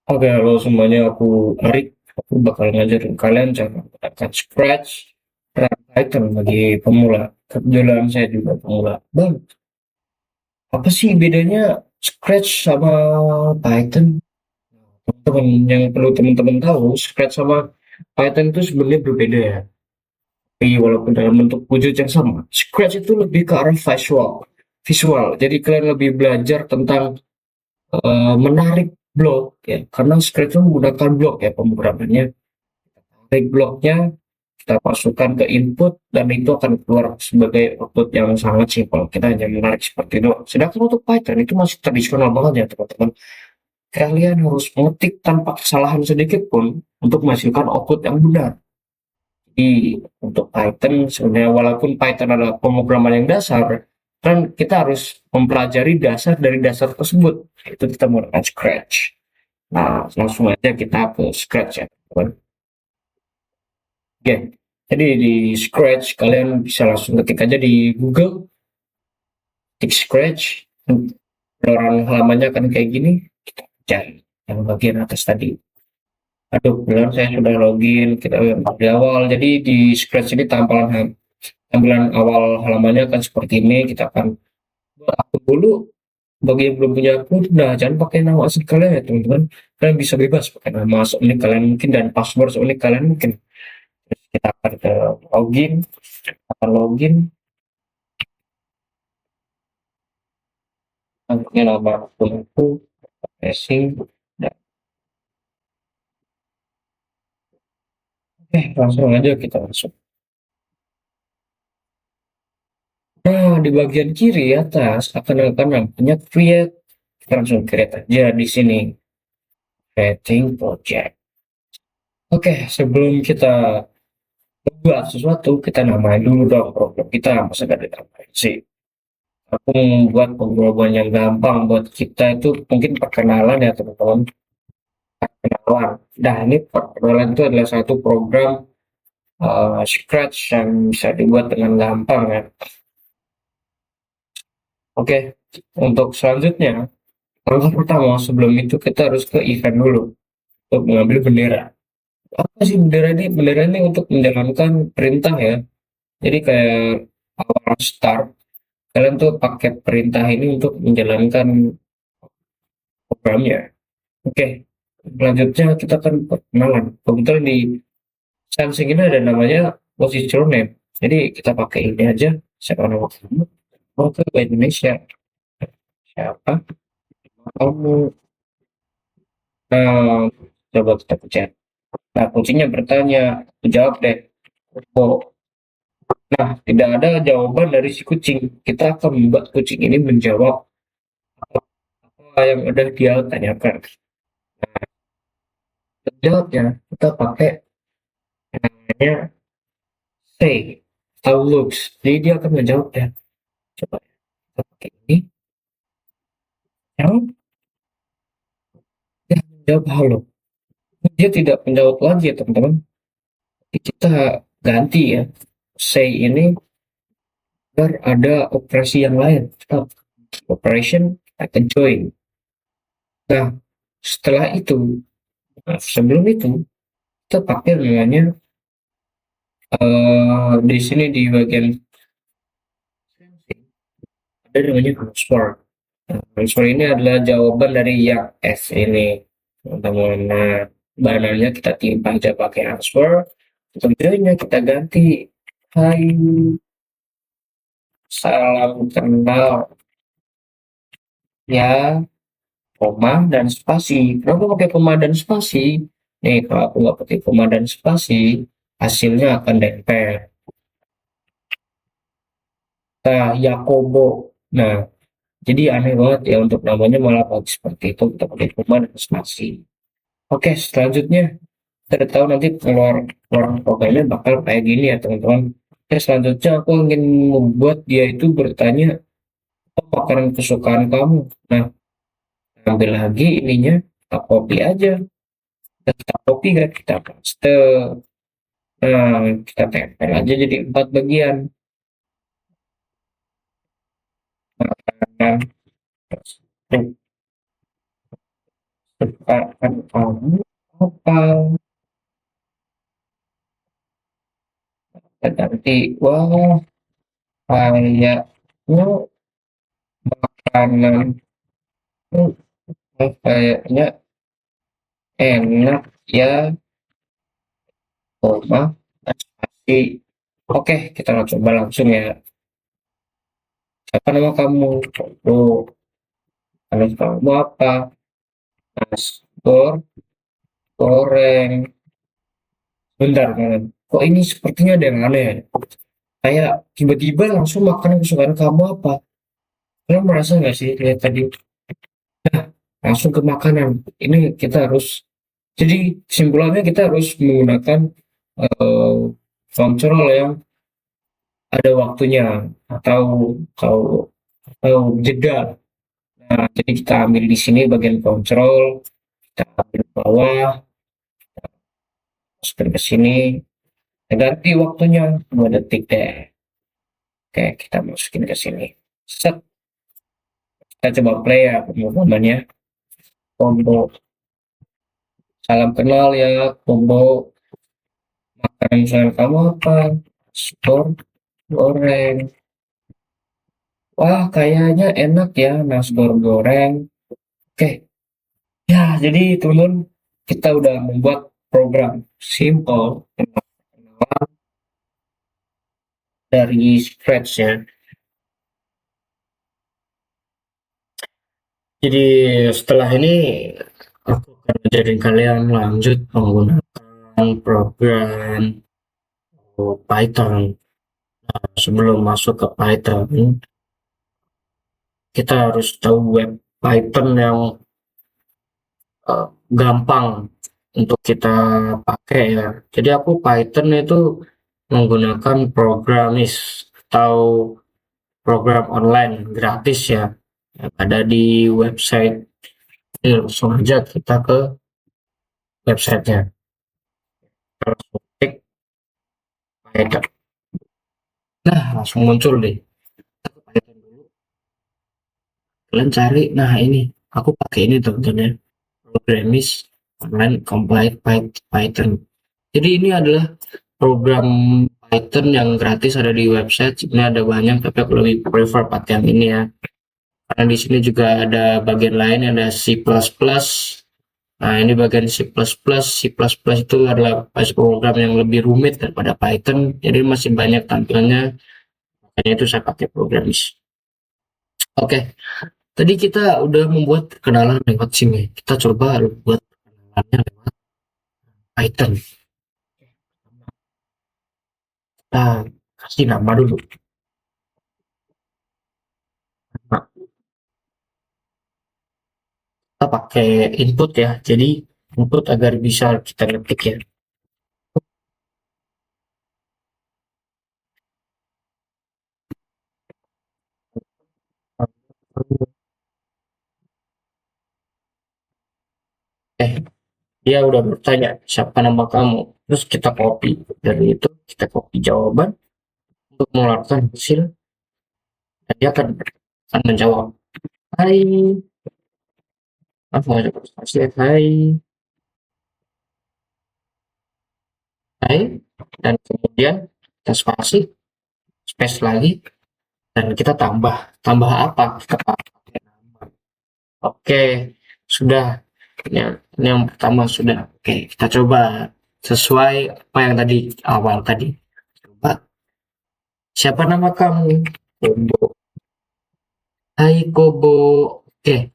Oke, halo semuanya, aku Arik. Aku bakal ngajarin kalian cara menggunakan Scratch dan Python bagi pemula. Kebetulan saya juga pemula. Bang, apa sih bedanya Scratch sama Python? Teman-teman yang perlu teman-teman tahu, Scratch sama Python itu sebenarnya berbeda ya. Tapi walaupun dalam bentuk wujud yang sama, Scratch itu lebih ke arah visual. Visual. Jadi kalian lebih belajar tentang menarik blok ya, karena Scratch itu menggunakan blok ya pemrogramannya. Tarik bloknya, kita masukkan ke input, dan itu akan keluar sebagai output yang sangat simpel. Kita hanya menarik seperti itu. Sedangkan untuk Python itu masih tradisional banget ya teman-teman. Kalian harus mengetik tanpa kesalahan sedikit pun untuk menghasilkan output yang benar. Jadi untuk Python sebenarnya, walaupun Python adalah pemrograman yang dasar, kan kita harus mempelajari dasar dari dasar tersebut. Itu kita menggunakan Scratch. Nah, langsung aja kita ke Scratch ya teman-teman. Oke, jadi di Scratch kalian bisa langsung ketik aja di Google, ketik Scratch, orang halamannya akan kayak gini, kita cari yang bagian atas tadi. Aduh, benar saya sudah login, kita lihat di awal. Jadi di Scratch ini tampilan awal halamannya akan seperti ini. Kita akan buat akun dulu. Bagi yang belum punya akun, nah jangan pakai nama asli kalian ya teman-teman. Kalian bisa bebas pakai nama seunik kalian mungkin dan password seunik kalian mungkin. Terus kita akan ke login, akan login. Namanya nama akunku, passing, dan langsung aja kita masuk. Nah, di bagian kiri atas akan namanya create. Kita langsung create aja di sini, creating project. Oke, sebelum kita buat sesuatu, kita namain dulu dong program kita. Masa gak dinamain sih? Aku membuat pemrograman yang gampang buat kita itu mungkin perkenalan ya teman-teman. Perkenalan. Nah, ini perkenalan itu adalah satu program Scratch yang bisa dibuat dengan gampang ya. Oke, untuk selanjutnya, langkah pertama sebelum itu kita harus ke event dulu untuk mengambil bendera. Apa sih bendera ini? Bendera ini untuk menjalankan perintah ya. Jadi kayak awal start, kalian tuh pakai perintah ini untuk menjalankan programnya. Oke, selanjutnya kita akan perkenalan. Kebetulan di Samsung ini ada namanya position name. Jadi kita pakai ini aja. Siapa nama kamu? Mau ke Indonesia. Siapa kamu? Nah, coba kita pencet. Nah, kuncinya bertanya, jawab deh. Oh, nah, tidak ada jawaban dari si kucing. Kita akan membuat kucing ini menjawab apa yang udah dia tanyakan. Jawabnya kita pakai namanya say, how looks. Jadi dia akan menjawab ya. Coba kita pakai ini. Yang dia menjawab halo. Dia tidak menjawab lagi ya teman-teman. Jadi kita ganti ya. Say ini biar ada operasi yang lain. Stop. Operation akan join. Nah, setelah itu, sebelum itu, kita pakai namanya di sini di bagian ada namanya answer. Nah, answer ini adalah jawaban dari yang S ini, teman-teman. Nah, bannernya kita timpa aja pakai answer. Tujuannya kita ganti. Hai, salam kenal ya, koma dan spasi. Kenapa pakai koma dan spasi? Nih, kalau aku nggak pakai koma dan spasi, hasilnya akan dempel. Nah, Yakobo. Nah, jadi aneh banget ya untuk namanya malah pakai seperti itu. Kita pakai koma dan spasi. Oke, selanjutnya kita tahu nanti keluar keluar programnya bakal kayak gini ya teman-teman. Oke, selanjutnya aku ingin membuat dia itu bertanya apa makanan kesukaan kamu. Nah, ambil lagi ininya, kita copy aja. Kita copy kan, kita paste. Nah, kita tempel aja jadi 4 bagian. Nah, kesukaan kamu apa? Dan nanti, wah, kayaknya makanan kayaknya enak ya, koma, pasti. Oke, kita coba langsung ya. Siapa nama kamu? Oh, kalau kamu apa? Mas, goreng. Bentar, kan? Kok ini sepertinya ada yang aneh ya? Kayak tiba-tiba langsung makanan kesukaan kamu apa? Kamu merasa nggak sih lihat tadi langsung ke makanan? Ini kita harus, jadi kesimpulannya kita harus menggunakan eh, kontrol yang ada waktunya atau kalau atau jeda. Nah, jadi kita ambil di sini bagian kontrol, kita ambil bawah, masukin ke sini, kita ganti waktunya 2 detik deh. Oke, kita masukin ke sini. Set, kita coba play ya pengumumannya. Combo, salam kenal ya, combo makanan misalnya kamu apa? Spor goreng. Wah, kayaknya enak ya, nasgor goreng. Oke, ya jadi teman kita udah membuat program simple dari scratch ya. Jadi setelah ini aku akan ngajarin kalian lanjut menggunakan program Python. Sebelum masuk ke Python, kita harus tahu web Python yang gampang untuk kita pakai ya. Jadi aku Python itu menggunakan Programis atau program online gratis ya, yang ada di website. Jadi langsung aja kita ke websitenya. Langsung klik Python. Nah, langsung muncul deh. Python dulu. Kalian cari, nah ini, aku pakai ini teman-teman ya. Programming Online Compiled Python. Jadi ini adalah program Python yang gratis ada di website. Sebenarnya ada banyak, tapi aku lebih prefer pakai yang ini ya. Karena di sini juga ada bagian lain, ada C++. Nah, ini bagian C++. C++ itu adalah program yang lebih rumit daripada Python. Jadi masih banyak tampilannya. Makanya itu saya pakai Programming. Oke, tadi kita udah membuat kenalan lewat sini. Kita coba buat kenalannya lewat Python. Kita kasih nama dulu. Nah, kita pakai input ya. Jadi input agar bisa kita ngetik ya. Eh, dia udah bertanya siapa nama kamu. Terus kita copy. Dari itu kita copy jawaban untuk mengeluarkan hasil. Dan dia akan menjawab. Hai, langsung aja hasil. Hai, hai. Dan kemudian kita spasi, space lagi. Dan kita tambah. Tambah apa? Kita pakai nama. Oke, sudah. Ini yang pertama sudah. Oke, kita coba sesuai apa yang tadi awal tadi. Coba, siapa nama kamu? Kobo. Hai Kobo. Oke,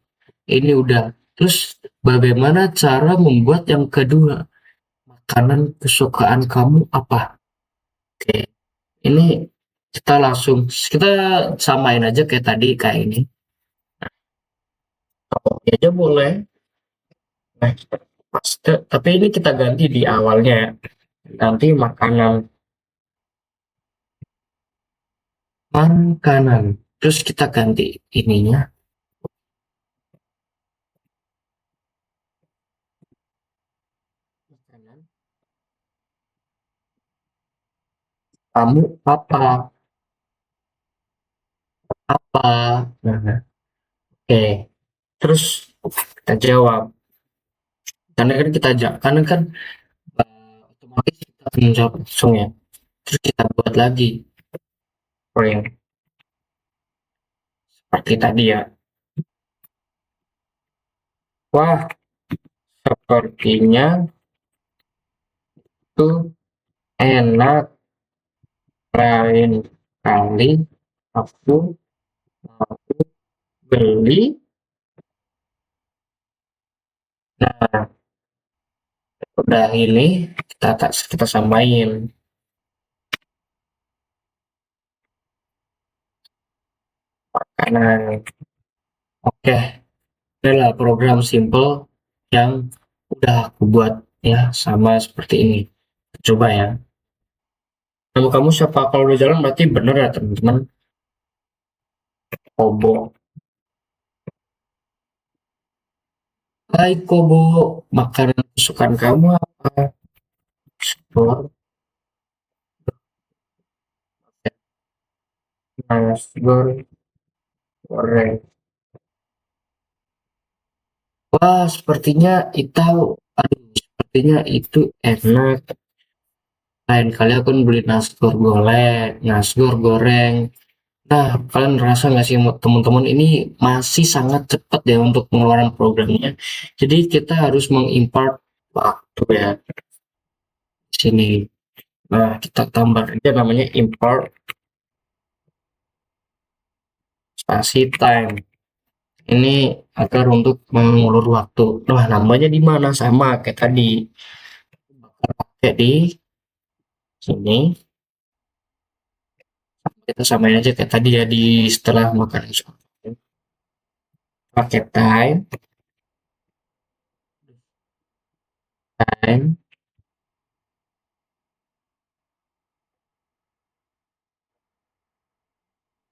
ini udah. Terus bagaimana cara membuat yang kedua? Makanan kesukaan kamu apa? Oke, ini kita langsung kita samain aja kayak tadi kayak ini. Kopi aja boleh. Nah, tapi ini kita ganti di awalnya ya. Nanti makanan makanan. Terus kita ganti ininya. Makanan. Kamu apa? Apa? Nah, oke. Terus kita jawab. karena kan otomatis kita akan menjawab langsung ya. Terus kita buat lagi print seperti tadi ya. Wah, sepertinya itu enak, lain kali aku mau beli. Nah, udah ini kita samain makanan. Oke, inilah program simple yang udah aku buat ya, sama seperti ini. Coba ya. Nama kamu siapa? Kalau udah jalan berarti bener ya teman-teman. Kobo. Hai Kobo, makanan kesukaan kamu apa? Telur, nasi goreng, goreng. Wah, sepertinya itu, aduh, sepertinya itu enak. Lain kali aku beli nasi goreng. Nah, kalian ngerasa nggak sih teman-teman ini masih sangat cepat ya untuk pengeluaran programnya. Jadi kita harus mengimport waktu ya di sini. Nah, kita tambah aja namanya import spasi time. Ini agar untuk mengulur waktu. Nah, namanya di mana sama kayak tadi. Kayak di sini kita samain aja kayak tadi ya di setelah makan pakai time,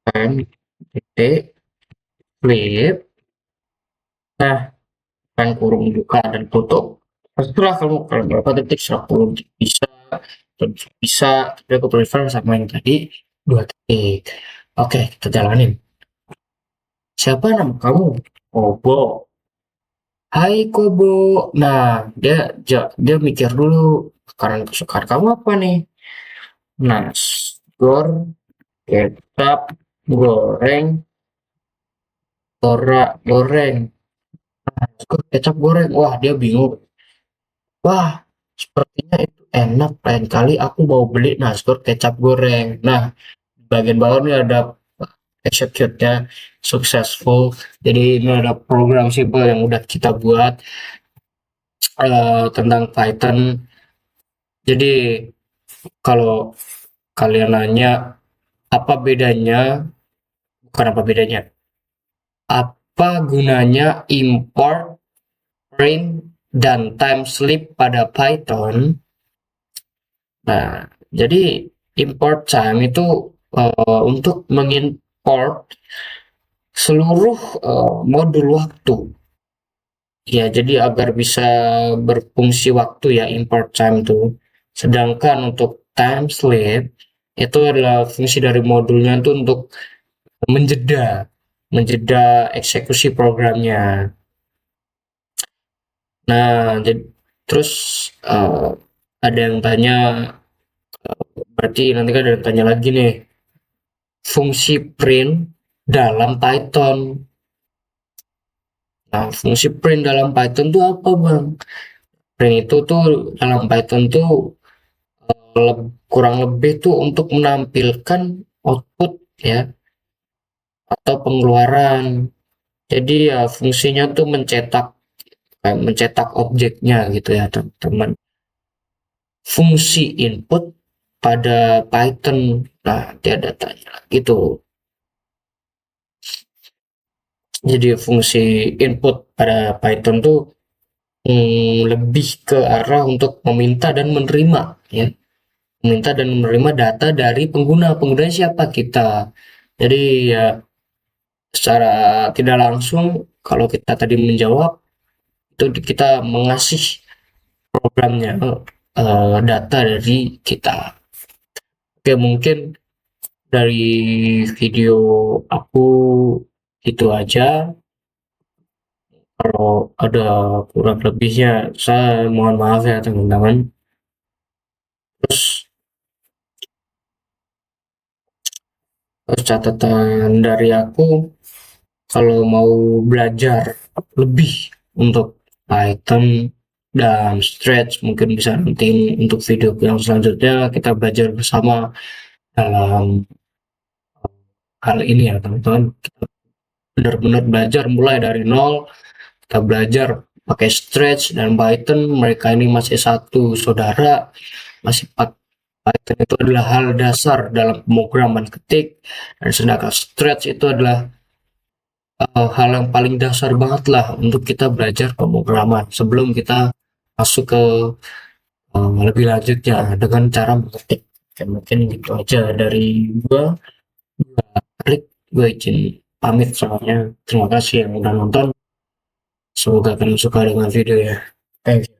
time, titik, flip. Nah, kan kurung buka dan tutup. Setelah kamu kalau berapa detik 10 bisa, bisa, tapi aku prefer sama yang tadi 2 detik. Oke, kita jalanin. Siapa nama kamu? Kobo. Hai Kobo. Nah, dia mikir dulu sekarang kesukaan kamu apa nih? Nasgor, kecap, goreng, torak goreng. Nasgor, kecap goreng. Wah, dia bingung. Wah, sepertinya itu enak. Lain kali aku mau beli nasgor kecap goreng. Nah, bagian bawah ini ada execute-nya successful. Jadi ini ada program simple yang udah kita buat tentang Python. Jadi kalau kalian nanya apa bedanya, bukan apa bedanya, apa gunanya import, print, dan time sleep pada Python? Nah, jadi import time itu untuk mengimport seluruh modul waktu. Ya, jadi agar bisa berfungsi waktu ya import time itu. Sedangkan untuk time sleep itu adalah fungsi dari modulnya itu untuk menjeda, menjeda eksekusi programnya. Nah, jadi terus ada yang tanya, berarti nanti kan ada yang tanya lagi nih, fungsi print dalam Python. Nah, fungsi print dalam Python itu apa, Bang? Print itu tuh dalam Python tuh kurang lebih tuh untuk menampilkan output ya atau pengeluaran. Jadi ya fungsinya tuh mencetak objeknya gitu ya, teman-teman. Fungsi input pada Python. Nah, dia datanya gitu. Jadi fungsi input pada Python tuh lebih ke arah untuk meminta dan menerima ya. Meminta dan menerima data dari pengguna. Penggunanya siapa? Kita. Jadi ya secara tidak langsung kalau kita tadi menjawab itu kita mengasih programnya data dari kita. Oke, mungkin dari video aku itu aja. Kalau ada kurang lebihnya, saya mohon maaf ya teman-teman. Terus, terus catatan dari aku, kalau mau belajar lebih untuk Python dan Stretch, mungkin bisa nanti untuk video yang selanjutnya kita belajar bersama dalam hal ini ya teman-teman. Kita benar-benar belajar mulai dari nol, kita belajar pakai Stretch dan Python. Mereka ini masih satu saudara, masih Python itu adalah hal dasar dalam pemrograman ketik, dan sedangkan Stretch itu adalah hal yang paling dasar banget lah untuk kita belajar pemrograman sebelum kita masuk ke lebih lanjutnya dengan cara mengetik. Oke, mungkin gitu aja dari gua, Rick. Gue izin pamit soalnya. Terima kasih yang udah nonton. Semoga kalian suka dengan video ya. Thank you.